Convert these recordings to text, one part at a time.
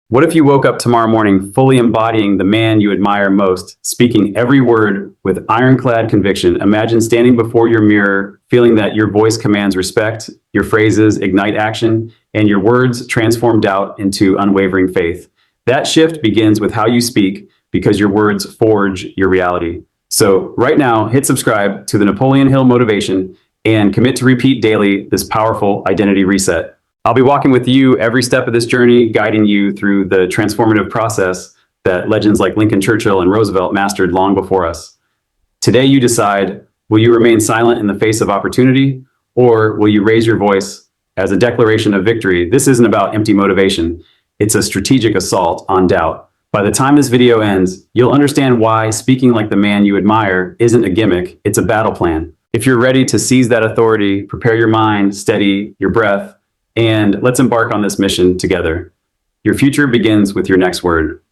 What if you woke up tomorrow morning fully embodying the man you admire most, speaking every word with ironclad conviction? Imagine standing before your mirror, feeling that your voice commands respect, your phrases ignite action, and your words transform doubt into unwavering faith. That shift begins with how you speak, because your words forge your reality. So right now, hit subscribe to the Napoleon Hill Motivation and commit to repeat daily this powerful identity reset. I'll be walking with you every step of this journey, guiding you through the transformative process that legends like Lincoln, Churchill, and Roosevelt mastered long before us. Today you decide, will you remain silent in the face of opportunity, or will you raise your voice as a declaration of victory? This isn't about empty motivation. It's a strategic assault on doubt. By the time this video ends, you'll understand why speaking like the man you admire isn't a gimmick, it's a battle plan. If you're ready to seize that authority, prepare your mind, steady your breath, and let's embark on this mission together. Your future begins with your next word.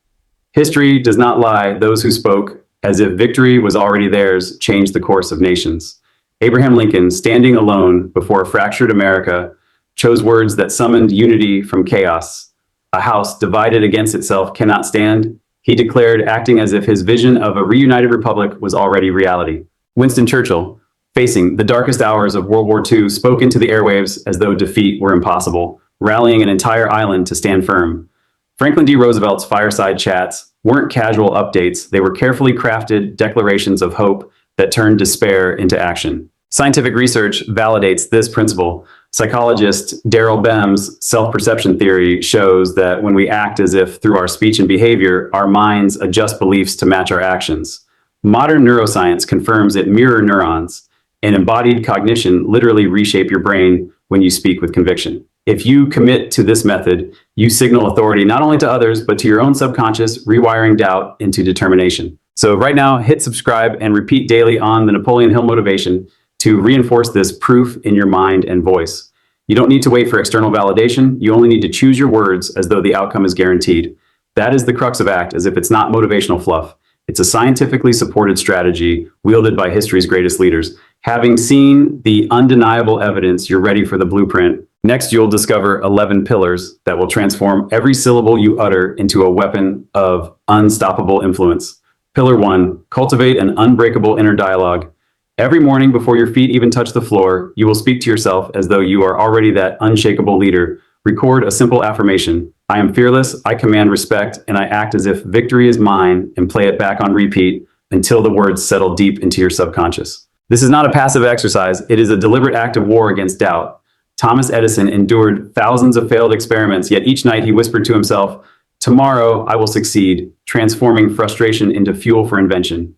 History does not lie. Those who spoke as if victory was already theirs changed the course of nations. Abraham Lincoln, standing alone before a fractured America, chose words that summoned unity from chaos. A house divided against itself cannot stand, he declared, acting as if his vision of a reunited republic was already reality. Winston Churchill, facing the darkest hours of World War II, spoke into the airwaves as though defeat were impossible, rallying an entire island to stand firm. Franklin D. Roosevelt's fireside chats weren't casual updates, they were carefully crafted declarations of hope that turned despair into action. Scientific research validates this principle. Psychologist Daryl Bem's self-perception theory shows that when we act as if through our speech and behavior, our minds adjust beliefs to match our actions. Modern neuroscience confirms that mirror neurons and embodied cognition literally reshape your brain when you speak with conviction. If you commit to this method, you signal authority not only to others, but to your own subconscious, rewiring doubt into determination. So right now, hit subscribe and repeat daily on the Napoleon Hill Motivation to reinforce this proof in your mind and voice. You don't need to wait for external validation. You only need to choose your words as though the outcome is guaranteed. That is the crux of ACT, as if it's not motivational fluff. It's a scientifically supported strategy wielded by history's greatest leaders. Having seen the undeniable evidence, you're ready for the blueprint. Next, you'll discover 11 pillars that will transform every syllable you utter into a weapon of unstoppable influence. Pillar 1, cultivate an unbreakable inner dialogue. Every morning before your feet even touch the floor, you will speak to yourself as though you are already that unshakable leader. Record a simple affirmation. I am fearless, I command respect, and I act as if victory is mine, and play it back on repeat until the words settle deep into your subconscious. This is not a passive exercise, it is a deliberate act of war against doubt. Thomas Edison endured thousands of failed experiments, yet each night he whispered to himself, "Tomorrow I will succeed," transforming frustration into fuel for invention.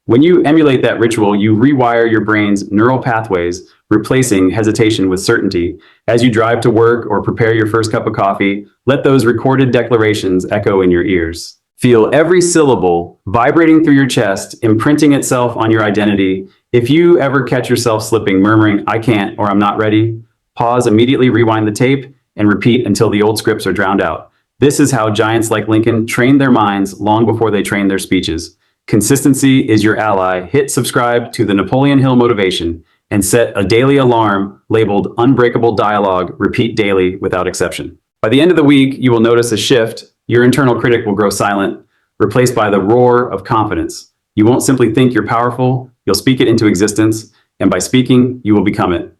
When you emulate that ritual, you rewire your brain's neural pathways, replacing hesitation with certainty. As you drive to work or prepare your first cup of coffee, let those recorded declarations echo in your ears. Feel every syllable vibrating through your chest, imprinting itself on your identity. If you ever catch yourself slipping, murmuring, "I can't," or "I'm not ready," pause, immediately rewind the tape, and repeat until the old scripts are drowned out. This is how giants like Lincoln trained their minds long before they trained their speeches. Consistency is your ally. Hit subscribe to the Napoleon Hill Motivation and set a daily alarm labeled Unbreakable Dialogue. Repeat daily without exception. By the end of the week, you will notice a shift. Your internal critic will grow silent, replaced by the roar of confidence. You won't simply think you're powerful, you'll speak it into existence, and by speaking, you will become it.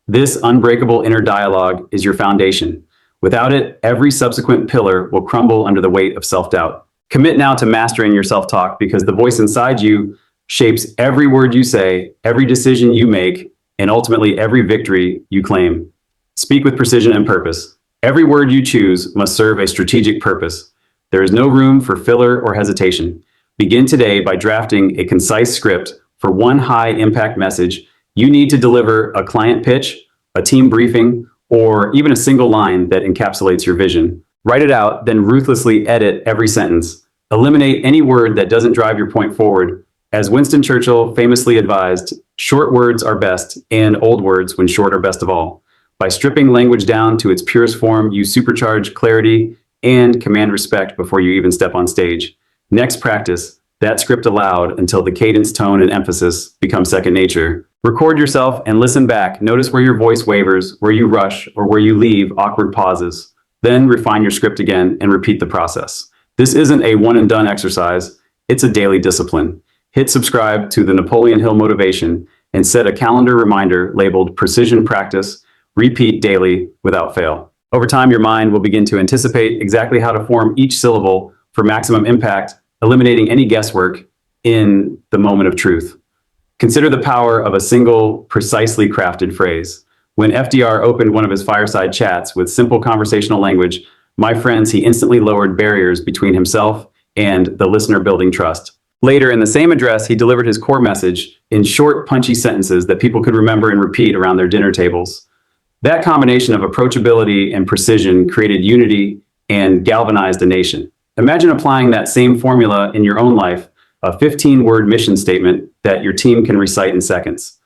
This unbreakable inner dialogue is your foundation. Without it, every subsequent pillar will crumble under the weight of self-doubt. Commit now to mastering your self-talk, because the voice inside you shapes every word you say, every decision you make, and ultimately every victory you claim. Speak with precision and purpose. Every word you choose must serve a strategic purpose. There is no room for filler or hesitation. Begin today by drafting a concise script for one high-impact message. You need to deliver a client pitch, a team briefing, or even a single line that encapsulates your vision. Write it out, then ruthlessly edit every sentence. Eliminate any word that doesn't drive your point forward. As Winston Churchill famously advised, short words are best, and old words, when short, are best of all. By stripping language down to its purest form, you supercharge clarity and command respect before you even step on stage. Next, practice that script aloud until the cadence, tone, and emphasis become second nature. Record yourself and listen back. Notice where your voice wavers, where you rush, or where you leave awkward pauses. Then refine your script again and repeat the process. This isn't a one and done exercise, it's a daily discipline. Hit subscribe to the Napoleon Hill Motivation and set a calendar reminder labeled Precision Practice, repeat daily without fail. Over time, your mind will begin to anticipate exactly how to form each syllable for maximum impact, eliminating any guesswork in the moment of truth. Consider the power of a single, precisely crafted phrase. When FDR opened one of his fireside chats with simple conversational language, my friends, he instantly lowered barriers between himself and the listener, building trust. Later, in the same address, he delivered his core message in short, punchy sentences that people could remember and repeat around their dinner tables. That combination of approachability and precision created unity and galvanized a nation. Imagine applying that same formula in your own life, a 15-word mission statement that your team can recite in seconds.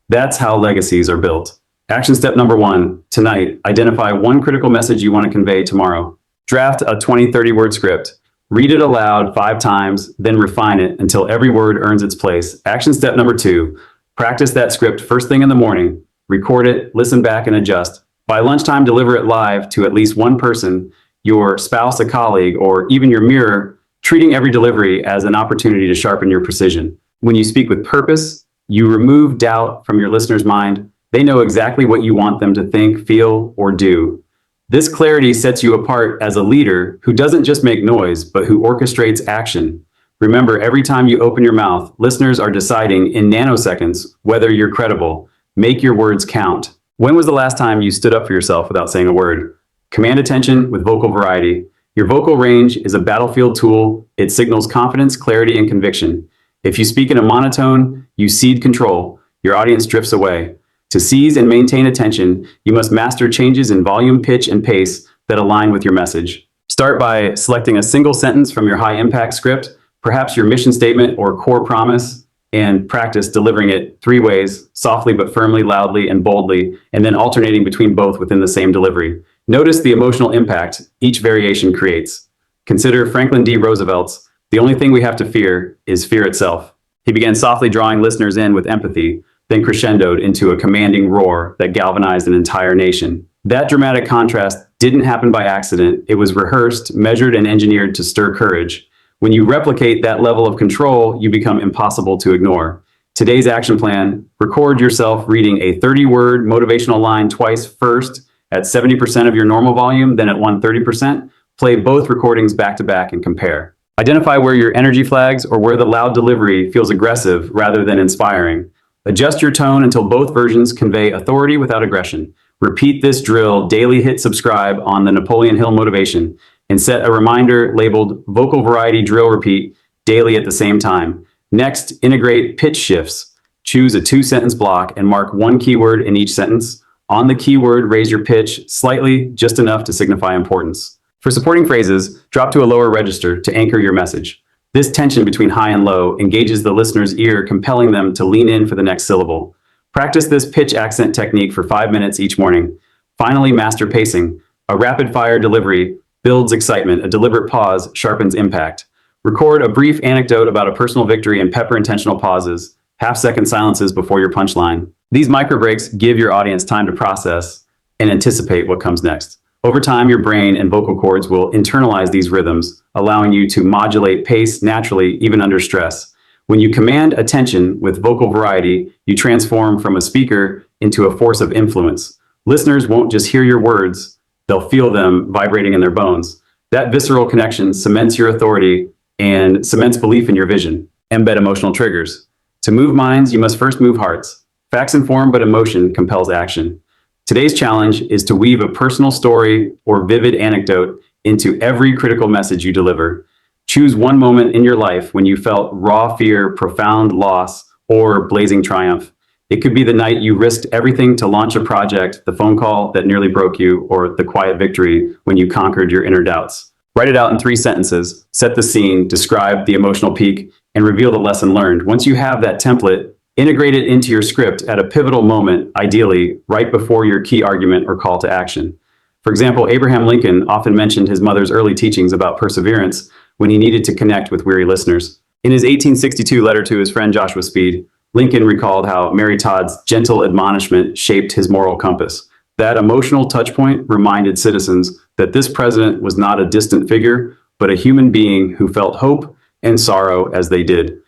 That's how legacies are built. Action step number 1, tonight, identify one critical message you want to convey tomorrow. Draft a 20-30 word script. Read it aloud 5 times, then refine it until every word earns its place. Action step number 2, practice that script first thing in the morning. Record it, listen back, and adjust. By lunchtime, deliver it live to at least one person, your spouse, a colleague, or even your mirror, treating every delivery as an opportunity to sharpen your precision. When you speak with purpose, you remove doubt from your listener's mind. They know exactly what you want them to think, feel, or do. This clarity sets you apart as a leader who doesn't just make noise, but who orchestrates action. Remember, every time you open your mouth, listeners are deciding in nanoseconds whether you're credible. Make your words count. When was the last time you stood up for yourself without saying a word? Command attention with vocal variety. Your vocal range is a battlefield tool. It signals confidence, clarity, and conviction. If you speak in a monotone, you cede control. Your audience drifts away. To seize and maintain attention, you must master changes in volume, pitch, and pace that align with your message. Start by selecting a single sentence from your high-impact script, perhaps your mission statement or core promise, and practice delivering it 3 ways, softly but firmly, loudly, and boldly, and then alternating between both within the same delivery. Notice the emotional impact each variation creates. Consider Franklin D. Roosevelt's, "The only thing we have to fear is fear itself." He began softly drawing listeners in with empathy, then crescendoed into a commanding roar that galvanized an entire nation. That dramatic contrast didn't happen by accident. It was rehearsed, measured, and engineered to stir courage. When you replicate that level of control, you become impossible to ignore. Today's action plan: record yourself reading a 30-word motivational line twice, first at 70% of your normal volume, then at 130%. Play both recordings back to back and compare. Identify where your energy flags or where the loud delivery feels aggressive rather than inspiring. Adjust your tone until both versions convey authority without aggression. Repeat this drill daily. Hit subscribe on the Napoleon Hill Motivation and set a reminder labeled Vocal Variety Drill Repeat daily at the same time. Next, integrate pitch shifts. Choose a 2-sentence block and mark one keyword in each sentence. On the keyword, raise your pitch slightly, just enough to signify importance. For supporting phrases, drop to a lower register to anchor your message. This tension between high and low engages the listener's ear, compelling them to lean in for the next syllable. Practice this pitch accent technique for 5 minutes each morning. Finally, master pacing. A rapid-fire delivery builds excitement. A deliberate pause sharpens impact. Record a brief anecdote about a personal victory and pepper intentional pauses, half-second silences before your punchline. These micro breaks give your audience time to process and anticipate what comes next. Over time, your brain and vocal cords will internalize these rhythms, allowing you to modulate pace naturally, even under stress. When you command attention with vocal variety, you transform from a speaker into a force of influence. Listeners won't just hear your words, they'll feel them vibrating in their bones. That visceral connection cements your authority and cements belief in your vision. Embed emotional triggers. To move minds, you must first move hearts. Facts inform, but emotion compels action. Today's challenge is to weave a personal story or vivid anecdote into every critical message you deliver. Choose one moment in your life when you felt raw fear, profound loss, or blazing triumph. It could be the night you risked everything to launch a project, the phone call that nearly broke you, or the quiet victory when you conquered your inner doubts. Write it out in 3 sentences, set the scene, describe the emotional peak, and reveal the lesson learned. Once you have that template, integrate it into your script at a pivotal moment, ideally right before your key argument or call to action. For example, Abraham Lincoln often mentioned his mother's early teachings about perseverance when he needed to connect with weary listeners. In his 1862 letter to his friend Joshua Speed, Lincoln recalled how Mary Todd's gentle admonishment shaped his moral compass. That emotional touchpoint reminded citizens that this president was not a distant figure, but a human being who felt hope and sorrow as they did.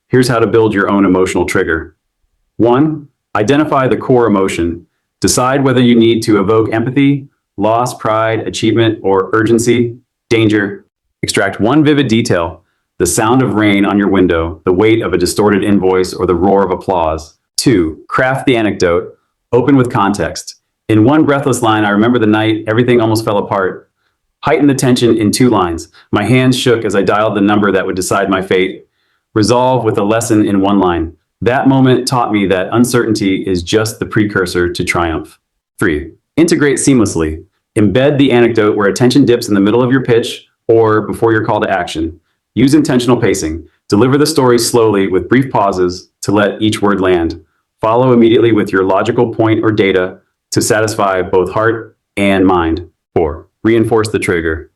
Here's how to build your own emotional trigger. 1. Identify the core emotion. Decide whether you need to evoke empathy, loss, pride, achievement, or urgency, danger. Extract one vivid detail: the sound of rain on your window, the weight of a distorted invoice, or the roar of applause. 2. Craft the anecdote. Open with context. In one breathless line, I remember the night everything almost fell apart. Heighten the tension in 2 lines. My hands shook as I dialed the number that would decide my fate. Resolve with a lesson in 1 line. That moment taught me that uncertainty is just the precursor to triumph. 3. Integrate seamlessly. Embed the anecdote where attention dips in the middle of your pitch or before your call to action. Use intentional pacing. Deliver the story slowly with brief pauses to let each word land. Follow immediately with your logical point or data to satisfy both heart and mind. 4. Reinforce the trigger.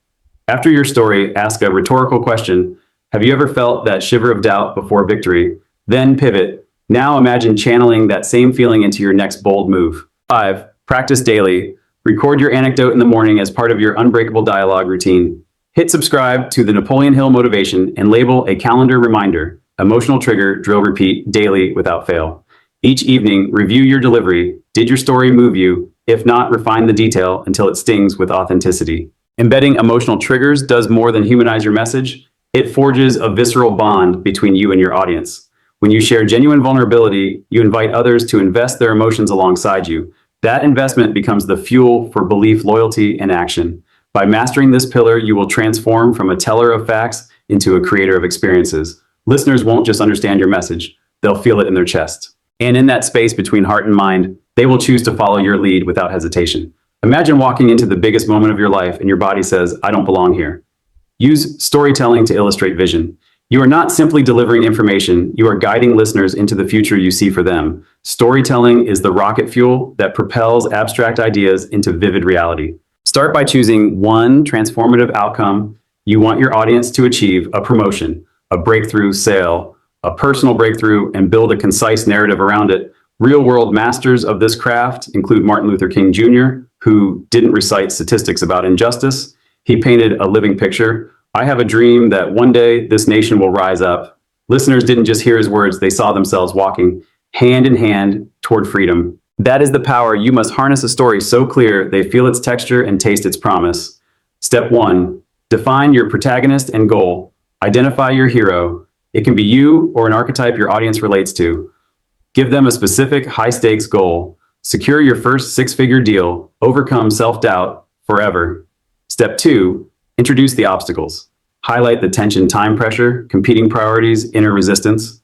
After your story, ask a rhetorical question. Have you ever felt that shiver of doubt before victory? Then pivot. Now imagine channeling that same feeling into your next bold move. 5. Practice daily. Record your anecdote in the morning as part of your unbreakable dialogue routine. Hit subscribe to the Napoleon Hill Motivation and label a calendar reminder. Emotional trigger, drill, repeat daily without fail. Each evening, review your delivery. Did your story move you? If not, refine the detail until it stings with authenticity. Embedding emotional triggers does more than humanize your message. It forges a visceral bond between you and your audience. When you share genuine vulnerability, you invite others to invest their emotions alongside you. That investment becomes the fuel for belief, loyalty, and action. By mastering this pillar, you will transform from a teller of facts into a creator of experiences. Listeners won't just understand your message, they'll feel it in their chest. And in that space between heart and mind, they will choose to follow your lead without hesitation. Imagine walking into the biggest moment of your life and your body says, "I don't belong here." Use storytelling to illustrate vision. You are not simply delivering information, you are guiding listeners into the future you see for them. Storytelling is the rocket fuel that propels abstract ideas into vivid reality. Start by choosing one transformative outcome you want your audience to achieve: a promotion, a breakthrough sale, a personal breakthrough, and build a concise narrative around it. Real-world masters of this craft include Martin Luther King Jr., who didn't recite statistics about injustice. He painted a living picture. "I have a dream that one day this nation will rise up." Listeners didn't just hear his words, they saw themselves walking hand in hand toward freedom. That is the power. You must harness a story so clear they feel its texture and taste its promise. Step 1. Define your protagonist and goal. Identify your hero. It can be you or an archetype your audience relates to. Give them a specific, high-stakes goal. Secure your first 6-figure deal. Overcome self-doubt forever. Step 2. Introduce the obstacles. Highlight the tension, time pressure, competing priorities, inner resistance.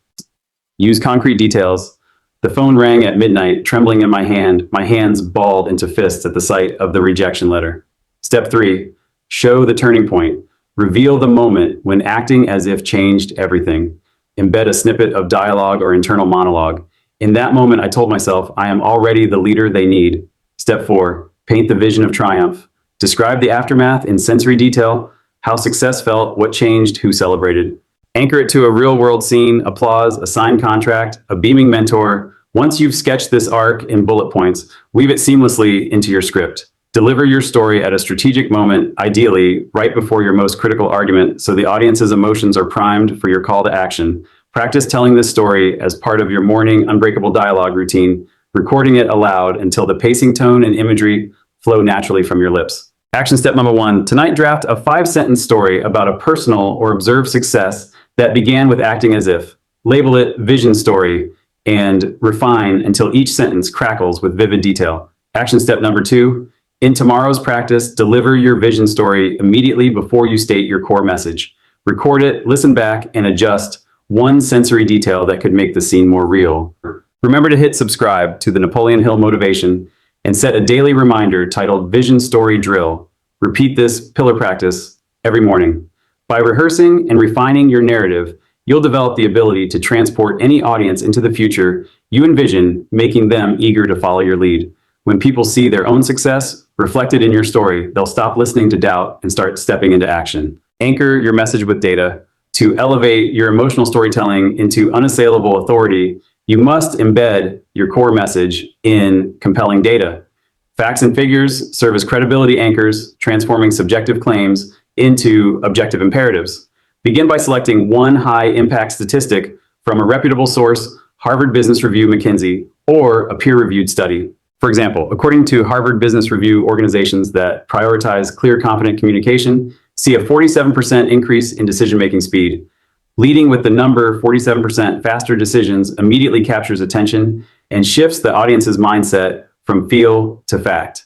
Use concrete details. The phone rang at midnight, trembling in my hand. My hands balled into fists at the sight of the rejection letter. Step 3. Show the turning point. Reveal the moment when acting as if changed everything. Embed a snippet of dialogue or internal monologue. In that moment, I told myself, I am already the leader they need. Step 4. Paint the vision of triumph. Describe the aftermath in sensory detail, how success felt, what changed, who celebrated. Anchor it to a real-world scene, applause, a signed contract, a beaming mentor. Once you've sketched this arc in bullet points, weave it seamlessly into your script. Deliver your story at a strategic moment, ideally right before your most critical argument, so the audience's emotions are primed for your call to action. Practice telling this story as part of your morning unbreakable dialogue routine, recording it aloud until the pacing, tone, and imagery flow naturally from your lips. Action step number 1. Tonight, draft a 5-sentence story about a personal or observed success that began with acting as if. Label it vision story and refine until each sentence crackles with vivid detail. Action step number 2. In tomorrow's practice, deliver your vision story immediately before you state your core message. Record it, listen back, and adjust one sensory detail that could make the scene more real. Remember to hit subscribe to the Napoleon Hill Motivation and set a daily reminder titled Vision Story Drill. Repeat this pillar practice every morning. By rehearsing and refining your narrative, you'll develop the ability to transport any audience into the future you envision, making them eager to follow your lead. When people see their own success reflected in your story, they'll stop listening to doubt and start stepping into action. Anchor your message with data. To elevate your emotional storytelling into unassailable authority, you must embed your core message in compelling data. Facts and figures serve as credibility anchors, transforming subjective claims into objective imperatives. Begin by selecting one high-impact statistic from a reputable source, Harvard Business Review, McKinsey, or a peer-reviewed study. For example, according to Harvard Business Review, organizations that prioritize clear, confident communication see a 47% increase in decision-making speed. Leading with the number 47% faster decisions immediately captures attention and shifts the audience's mindset from feel to fact.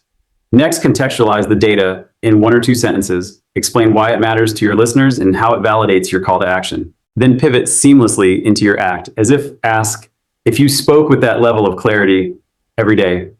Next, contextualize the data in 1 or 2 sentences. Explain why it matters to your listeners and how it validates your call to action. Then pivot seamlessly into your act, as if ask if you spoke with that level of clarity every day.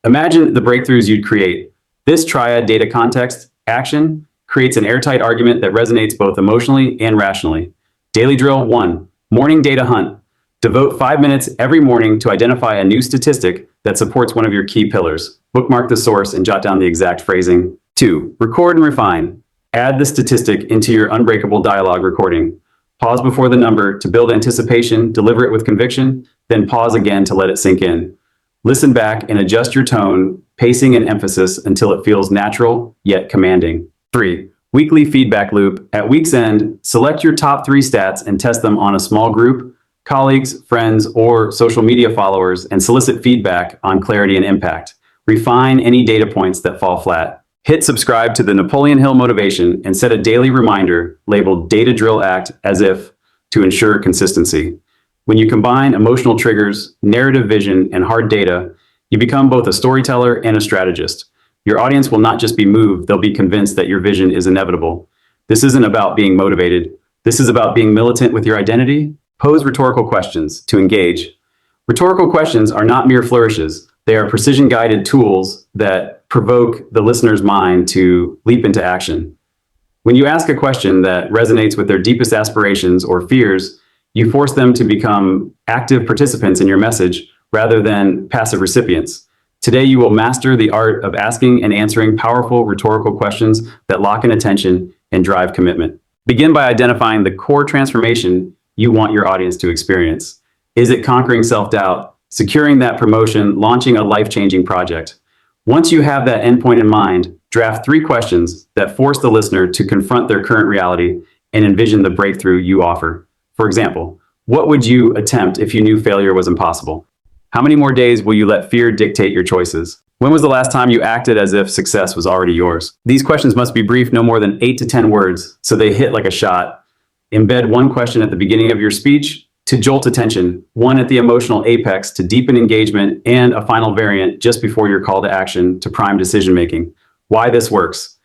Imagine the breakthroughs you'd create. This triad, data, context, action, creates an airtight argument that resonates both emotionally and rationally. Daily drill 1, morning data hunt. Devote 5 minutes every morning to identify a new statistic that supports one of your key pillars. Bookmark the source and jot down the exact phrasing. 2, record and refine. Add the statistic into your unbreakable dialogue recording. Pause before the number to build anticipation, deliver it with conviction, then pause again to let it sink in. Listen back and adjust your tone, pacing, and emphasis until it feels natural yet commanding. 3, weekly feedback loop. At week's end, select your top 3 stats and test them on a small group, colleagues, friends, or social media followers, and solicit feedback on clarity and impact. Refine any data points that fall flat. Hit subscribe to the Napoleon Hill Motivation and set a daily reminder labeled Data Drill Act as if to ensure consistency. When you combine emotional triggers, narrative vision, and hard data, you become both a storyteller and a strategist. Your audience will not just be moved, they'll be convinced that your vision is inevitable. This isn't about being motivated. This is about being militant with your identity. Pose rhetorical questions to engage. Rhetorical questions are not mere flourishes. They are precision-guided tools that provoke the listener's mind to leap into action. When you ask a question that resonates with their deepest aspirations or fears, you force them to become active participants in your message rather than passive recipients. Today, you will master the art of asking and answering powerful rhetorical questions that lock in attention and drive commitment. Begin by identifying the core transformation you want your audience to experience. Is it conquering self-doubt, securing that promotion, launching a life-changing project? Once you have that endpoint in mind, draft 3 questions that force the listener to confront their current reality and envision the breakthrough you offer. For example, what would you attempt if you knew failure was impossible? How many more days will you let fear dictate your choices? When was the last time you acted as if success was already yours? These questions must be brief, no more than 8 to 10 words, so they hit like a shot. Embed one question at the beginning of your speech to jolt attention, one at the emotional apex to deepen engagement, and a final variant just before your call to action to prime decision-making. Why this works.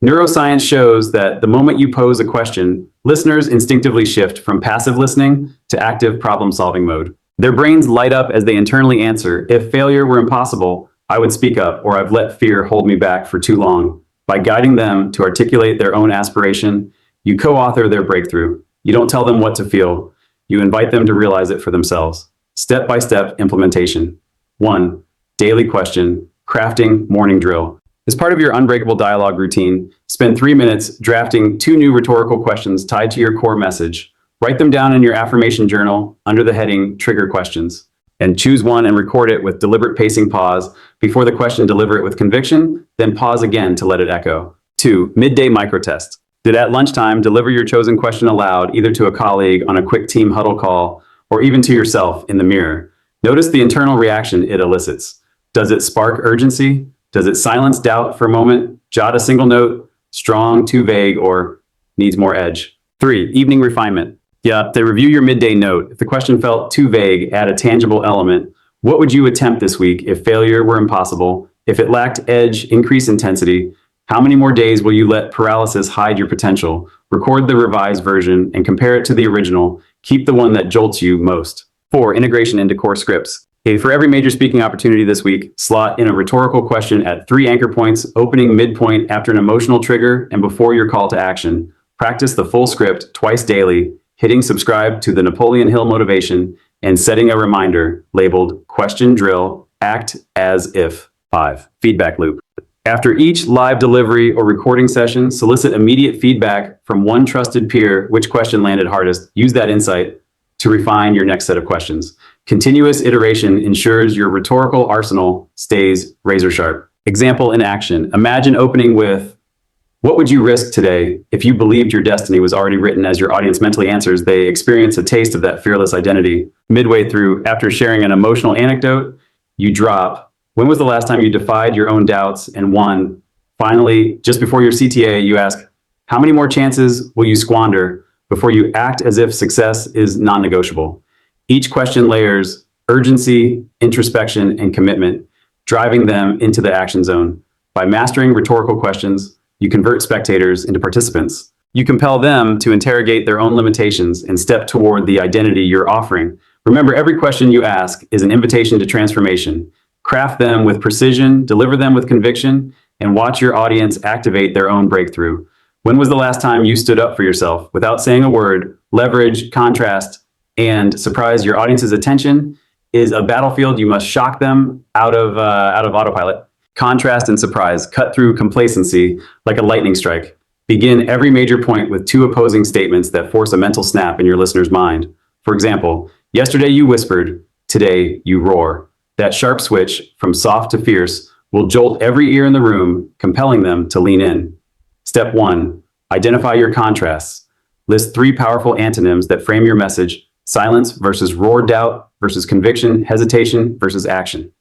Neuroscience shows that the moment you pose a question, listeners instinctively shift from passive listening to active problem-solving mode. Their brains light up as they internally answer, if failure were impossible, I would speak up, or I've let fear hold me back for too long. By guiding them to articulate their own aspiration, you co-author their breakthrough. You don't tell them what to feel. You invite them to realize it for themselves. Step-by-step implementation. 1, daily question, crafting morning drill. As part of your unbreakable dialogue routine, spend 3 minutes drafting 2 new rhetorical questions tied to your core message. Write them down in your affirmation journal under the heading Trigger Questions. And choose one and record it with deliberate pacing pause. Before the question, deliver it with conviction, then pause again to let it echo. 2, midday microtest. Did at lunchtime deliver your chosen question aloud, either to a colleague on a quick team huddle call, or even to yourself in the mirror. Notice the internal reaction it elicits. Does it spark urgency? Does it silence doubt for a moment? Jot a single note, strong, too vague, or needs more edge. 3, evening refinement. Yeah, they review your midday note. If the question felt too vague, add a tangible element. What would you attempt this week if failure were impossible? If it lacked edge, increase intensity. How many more days will you let paralysis hide your potential? Record the revised version and compare it to the original. Keep the one that jolts you most. 4, integration into core scripts. Okay, for every major speaking opportunity this week, slot in a rhetorical question at 3 anchor points, opening, midpoint, after an emotional trigger, and before your call to action. Practice the full script twice daily, hitting subscribe to the Napoleon Hill Motivation, and setting a reminder labeled Question Drill, Act as If. 5, feedback loop. After each live delivery or recording session, solicit immediate feedback from one trusted peer. Which question landed hardest? Use that insight to refine your next set of questions. Continuous iteration ensures your rhetorical arsenal stays razor sharp. Example in action. Imagine opening with, what would you risk today if you believed your destiny was already written? As your audience mentally answers, they experience a taste of that fearless identity. Midway through, after sharing an emotional anecdote, you drop, when was the last time you defied your own doubts and won? Finally, just before your CTA, you ask, how many more chances will you squander before you act as if success is non-negotiable? Each question layers urgency, introspection, and commitment, driving them into the action zone. By mastering rhetorical questions, you convert spectators into participants. You compel them to interrogate their own limitations and step toward the identity you're offering. Remember, every question you ask is an invitation to transformation. Craft them with precision, deliver them with conviction, and watch your audience activate their own breakthrough. When was the last time you stood up for yourself without saying a word? Leverage, contrast, and surprise your audience's attention is a battlefield you must shock them out of autopilot. Contrast and surprise cut through complacency like a lightning strike. Begin every major point with two opposing statements that force a mental snap in your listener's mind. For example, yesterday you whispered, today you roar. That sharp switch from soft to fierce will jolt every ear in the room, compelling them to lean in. Step 1. Identify your contrasts. List 3 powerful antonyms that frame your message: silence versus roar, doubt versus conviction, hesitation versus action.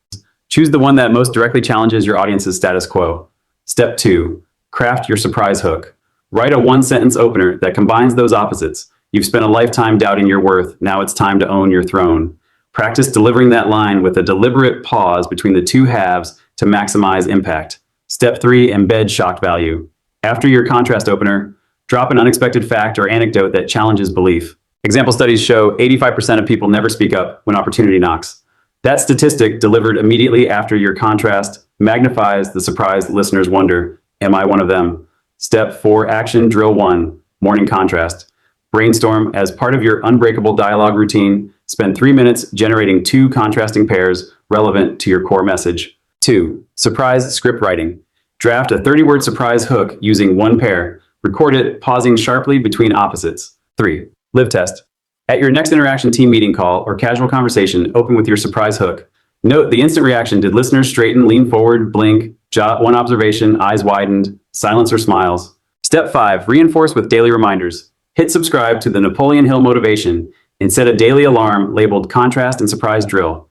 Choose the one that most directly challenges your audience's status quo. Step 2. Craft your surprise hook. Write a one-sentence opener that combines those opposites. You've spent a lifetime doubting your worth. Now it's time to own your throne. Practice delivering that line with a deliberate pause between the two halves to maximize impact. Step 3. Embed shock value. After your contrast opener, drop an unexpected fact or anecdote that challenges belief. Example studies show 85% of people never speak up when opportunity knocks. That statistic, delivered immediately after your contrast, magnifies the surprised listener's wonder, am I one of them? Step 4. Action drill 1. Morning contrast. Brainstorm as part of your unbreakable dialogue routine. Spend 3 minutes generating 2 contrasting pairs relevant to your core message. 2. Surprise script writing. Draft a 30-word surprise hook using 1 pair. Record it, pausing sharply between opposites. 3. Live test. At your next interaction team meeting call or casual conversation, open with your surprise hook. Note the instant reaction. Did listeners straighten, lean forward, blink, jot one observation, eyes widened, silence or smiles? Step 5. Reinforce with daily reminders. Hit subscribe to the Napoleon Hill Motivation and set a daily alarm labeled Contrast and Surprise Drill.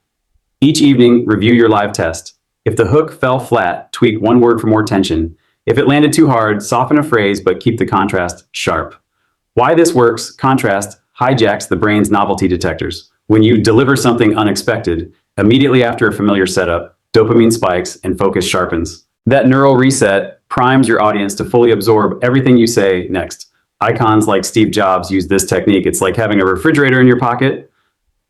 Each evening, review your live test. If the hook fell flat, tweak 1 word for more tension. If it landed too hard, soften a phrase but keep the contrast sharp. Why this works: contrast hijacks the brain's novelty detectors. When you deliver something unexpected, immediately after a familiar setup, dopamine spikes and focus sharpens. That neural reset primes your audience to fully absorb everything you say next. Icons like Steve Jobs use this technique. It's like having a refrigerator in your pocket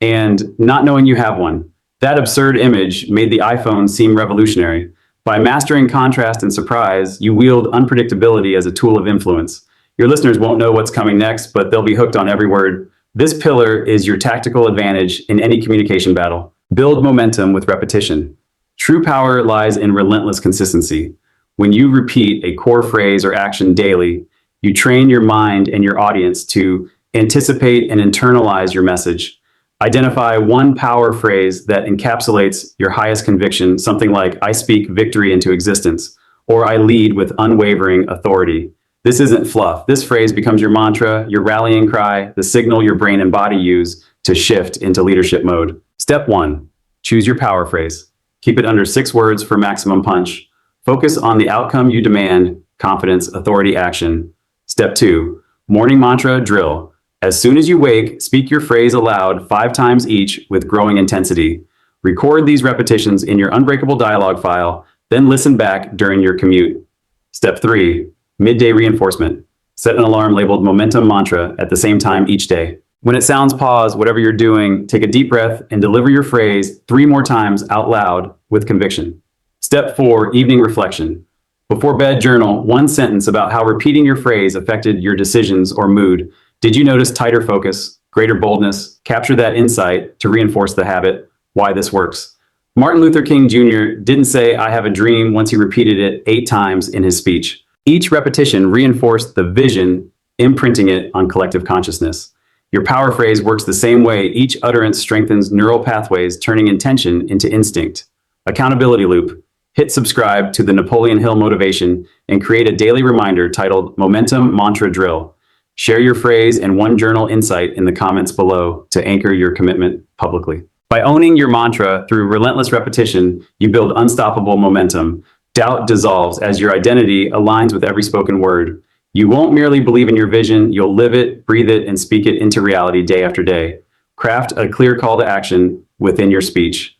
and not knowing you have one. That absurd image made the iPhone seem revolutionary. By mastering contrast and surprise, you wield unpredictability as a tool of influence. Your listeners won't know what's coming next, but they'll be hooked on every word. This pillar is your tactical advantage in any communication battle. Build momentum with repetition. True power lies in relentless consistency. When you repeat a core phrase or action daily, you train your mind and your audience to anticipate and internalize your message. Identify 1 power phrase that encapsulates your highest conviction, something like, I speak victory into existence, or I lead with unwavering authority. This isn't fluff. This phrase becomes your mantra, your rallying cry, the signal your brain and body use to shift into leadership mode. Step 1. Choose your power phrase. Keep it under 6 words for maximum punch. Focus on the outcome you demand: confidence, authority, action. Step 2. Morning mantra drill. As soon as you wake, speak your phrase aloud 5 times each with growing intensity. Record these repetitions in your unbreakable dialogue file, then listen back during your commute. Step 3. Midday reinforcement. Set an alarm labeled Momentum Mantra at the same time each day. When it sounds, pause whatever you're doing, take a deep breath, and deliver your phrase 3 more times out loud with conviction. Step 4. Evening reflection. Before bed, journal 1 sentence about how repeating your phrase affected your decisions or mood. Did you notice tighter focus, greater boldness? Capture that insight to reinforce the habit. Why this works. Martin Luther King Jr. didn't say, I have a dream, once he repeated it 8 times in his speech. Each repetition reinforced the vision, imprinting it on collective consciousness. Your power phrase works the same way. Each utterance strengthens neural pathways, turning intention into instinct. Accountability loop. hit subscribe to the Napoleon Hill Motivation and create a daily reminder titled Momentum Mantra Drill. Share your phrase and one journal insight in the comments below to anchor your commitment publicly. By owning your mantra through relentless repetition, you build unstoppable momentum. Doubt dissolves as your identity aligns with every spoken word. You won't merely believe in your vision, you'll live it, breathe it, and speak it into reality day after day. Craft a clear call to action within your speech.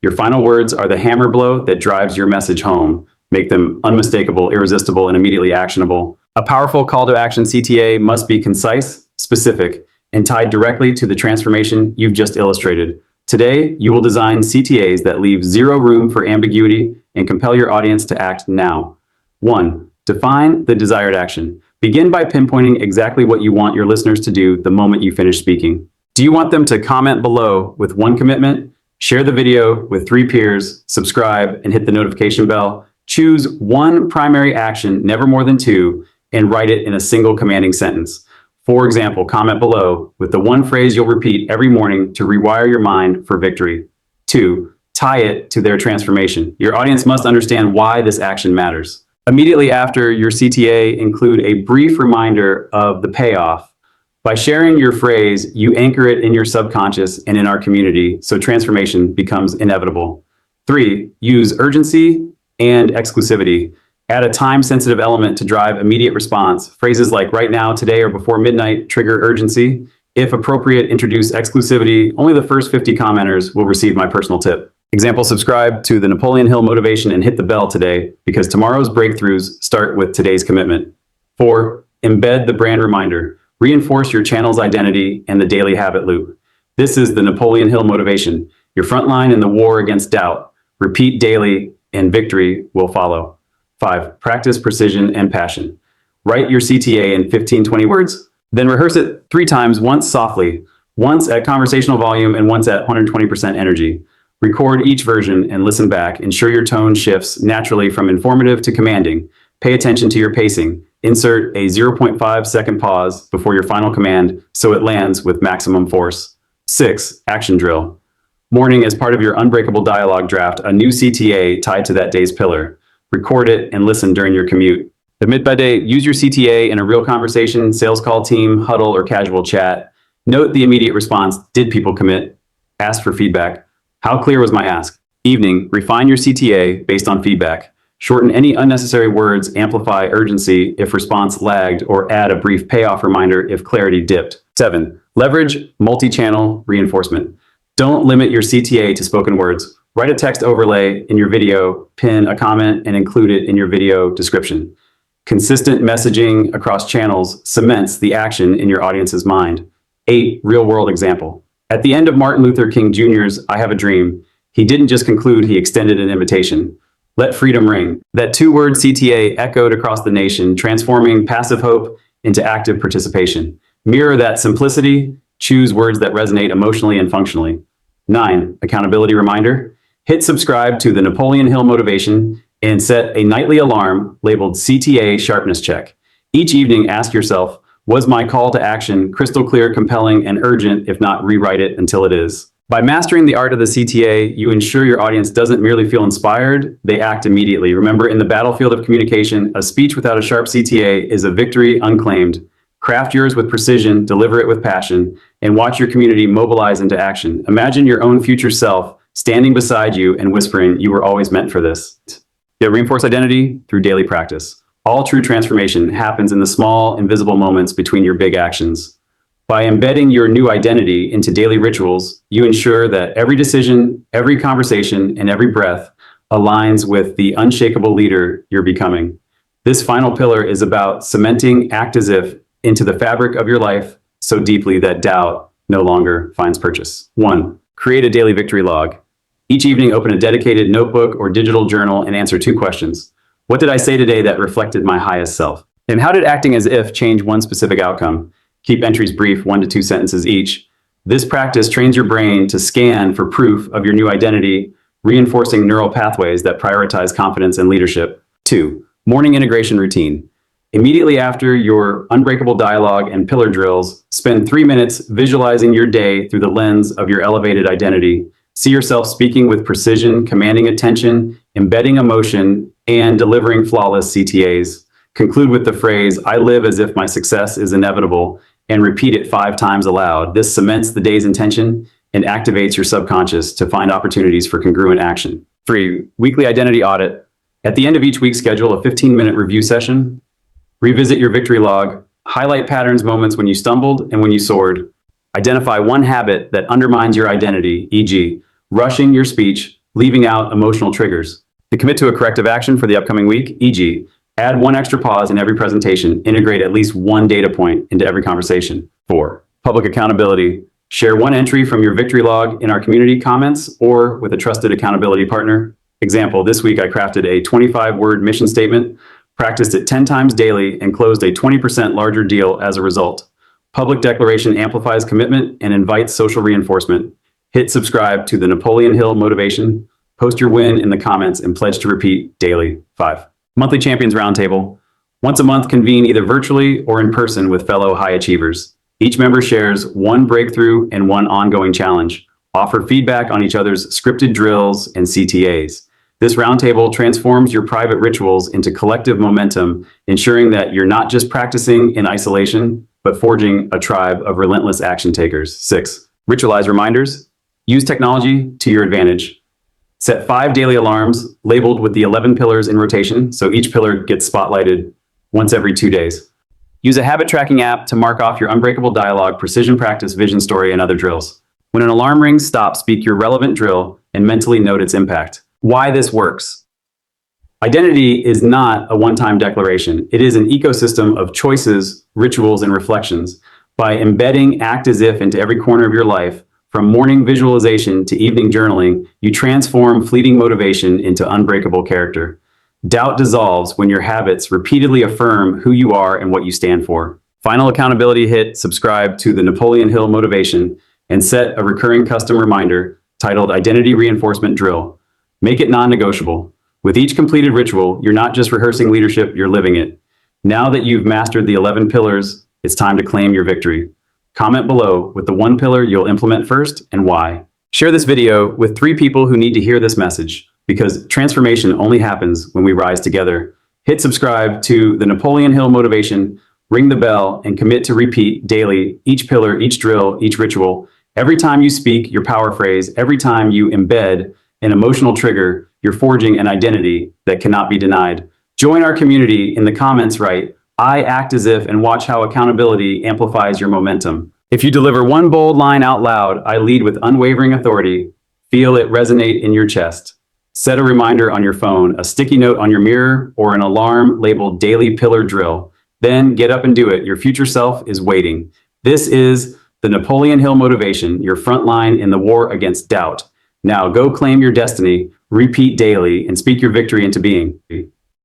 Your final words are the hammer blow that drives your message home. Make them unmistakable, irresistible, and immediately actionable. A powerful call to action CTA must be concise, specific, and tied directly to the transformation you've just illustrated. Today, you will design CTAs that leave zero room for ambiguity and compel your audience to act now. 1. Define the desired action. Begin by pinpointing exactly what you want your listeners to do the moment you finish speaking. Do you want them to comment below with one commitment, share the video with 3 peers, subscribe, and hit the notification bell? Choose one primary action, never more than 2, and write it in a single commanding sentence. For example, comment below with the one phrase you'll repeat every morning to rewire your mind for victory. 2. Tie it to their transformation. Your audience must understand why this action matters. Immediately after your CTA, include a brief reminder of the payoff. By sharing your phrase, you anchor it in your subconscious and in our community, so transformation becomes inevitable. 3. Use urgency and exclusivity. Add a time-sensitive element to drive immediate response. Phrases like right now, today, or before midnight trigger urgency. If appropriate, introduce exclusivity. Only the first 50 commenters will receive my personal tip. Example, subscribe to the Napoleon Hill Motivation and hit the bell today, because tomorrow's breakthroughs start with today's commitment. 4. Embed the brand reminder. Reinforce your channel's identity and the daily habit loop. This is the Napoleon Hill Motivation, your front line in the war against doubt. Repeat daily, and victory will follow. 5. Practice precision and passion. Write your CTA in 15-20 words, then rehearse it 3 times, once softly, once at conversational volume, and once at 120% energy. Record each version and listen back. Ensure your tone shifts naturally from informative to commanding. Pay attention to your pacing. Insert a 0.5 second pause before your final command so it lands with maximum force. 6. Action drill. Morning, as part of your unbreakable dialogue, draft a new CTA tied to that day's pillar. Record it and listen during your commute. At midday, use your CTA in a real conversation, sales call, team, huddle, or casual chat. Note the immediate response. Did people commit? Ask for feedback. How clear was my ask? Evening, refine your CTA based on feedback. Shorten any unnecessary words, amplify urgency if response lagged, or add a brief payoff reminder if clarity dipped. 7. Leverage multi-channel reinforcement. Don't limit your CTA to spoken words. Write a text overlay in your video, pin a comment, and include it in your video description. Consistent messaging across channels cements the action in your audience's mind. 8. Real-world example. At the end of Martin Luther King Jr.'s I Have a Dream, he didn't just conclude, he extended an invitation. Let freedom ring. That 2-word CTA echoed across the nation, transforming passive hope into active participation. Mirror that simplicity. Choose words that resonate emotionally and functionally. 9. Accountability reminder. Hit subscribe to the Napoleon Hill Motivation and set a nightly alarm labeled CTA Sharpness Check. Each evening, ask yourself, was my call to action crystal clear, compelling, and urgent? If not, rewrite it until it is. By mastering the art of the CTA, you ensure your audience doesn't merely feel inspired, they act immediately. Remember, in the battlefield of communication, a speech without a sharp CTA is a victory unclaimed. Craft yours with precision, deliver it with passion, and watch your community mobilize into action. Imagine your own future self standing beside you and whispering, you were always meant for this. Reinforce identity through daily practice. All true transformation happens in the small, invisible moments between your big actions. By embedding your new identity into daily rituals, you ensure that every decision, every conversation, and every breath aligns with the unshakable leader you're becoming. This final pillar is about cementing act as if into the fabric of your life so deeply that doubt no longer finds purchase. 1. Create a daily victory log. Each evening, open a dedicated notebook or digital journal and answer 2 questions. What did I say today that reflected my highest self? And how did acting as if change one specific outcome? Keep entries brief, 1 to 2 sentences each. This practice trains your brain to scan for proof of your new identity, reinforcing neural pathways that prioritize confidence and leadership. 2. Morning integration routine. Immediately after your unbreakable dialogue and pillar drills, spend 3 minutes visualizing your day through the lens of your elevated identity. See yourself speaking with precision, commanding attention, embedding emotion, and delivering flawless CTAs. Conclude with the phrase, I live as if my success is inevitable, and repeat it 5 times aloud. This cements the day's intention and activates your subconscious to find opportunities for congruent action. 3. Weekly identity audit. At the end of each week, schedule a 15-minute review session. Revisit your victory log. Highlight patterns, moments when you stumbled and when you soared. Identify one habit that undermines your identity, e.g., rushing your speech, leaving out emotional triggers. To commit to a corrective action for the upcoming week, e.g., add 1 extra pause in every presentation, integrate at least 1 data point into every conversation. 4. Public accountability. Share 1 entry from your victory log in our community comments or with a trusted accountability partner. Example, this week I crafted a 25-word mission statement, practiced it 10 times daily, and closed a 20% larger deal as a result. Public declaration amplifies commitment and invites social reinforcement. Hit subscribe to the Napoleon Hill Motivation. Post your win in the comments and pledge to repeat daily. 5. Monthly Champions Roundtable. Once a month, convene either virtually or in person with fellow high achievers. Each member shares 1 breakthrough and 1 ongoing challenge. Offer feedback on each other's scripted drills and CTAs. This roundtable transforms your private rituals into collective momentum, ensuring that you're not just practicing in isolation, but forging a tribe of relentless action takers. 6. Ritualize reminders. Use technology to your advantage. Set 5 daily alarms labeled with the 11 pillars in rotation, so each pillar gets spotlighted once every 2 days. Use a habit tracking app to mark off your unbreakable dialogue, precision practice, vision story, and other drills. When an alarm rings, stop, speak your relevant drill, and mentally note its impact. Why this works. Identity is not a one-time declaration. It is an ecosystem of choices, rituals, and reflections. By embedding act as if into every corner of your life, from morning visualization to evening journaling, you transform fleeting motivation into unbreakable character. Doubt dissolves when your habits repeatedly affirm who you are and what you stand for. Final accountability hit, subscribe to the Napoleon Hill Motivation, and set a recurring custom reminder titled Identity Reinforcement Drill. Make it non-negotiable. With each completed ritual, you're not just rehearsing leadership, you're living it. Now that you've mastered the 11 pillars, it's time to claim your victory. Comment below with the 1 pillar you'll implement first and why. Share this video with 3 people who need to hear this message, because transformation only happens when we rise together. Hit subscribe to the Napoleon Hill Motivation, ring the bell, and commit to repeat daily each pillar, each drill, each ritual. Every time you speak your power phrase, every time you embed an emotional trigger, you're forging an identity that cannot be denied. Join our community in the comments, write, I act as if, and watch how accountability amplifies your momentum. If you deliver 1 bold line out loud, I lead with unwavering authority, feel it resonate in your chest. Set a reminder on your phone, a sticky note on your mirror, or an alarm labeled Daily Pillar Drill. Then get up and do it. Your future self is waiting. This is the Napoleon Hill Motivation, your front line in the war against doubt. Now go claim your destiny, repeat daily, and speak your victory into being.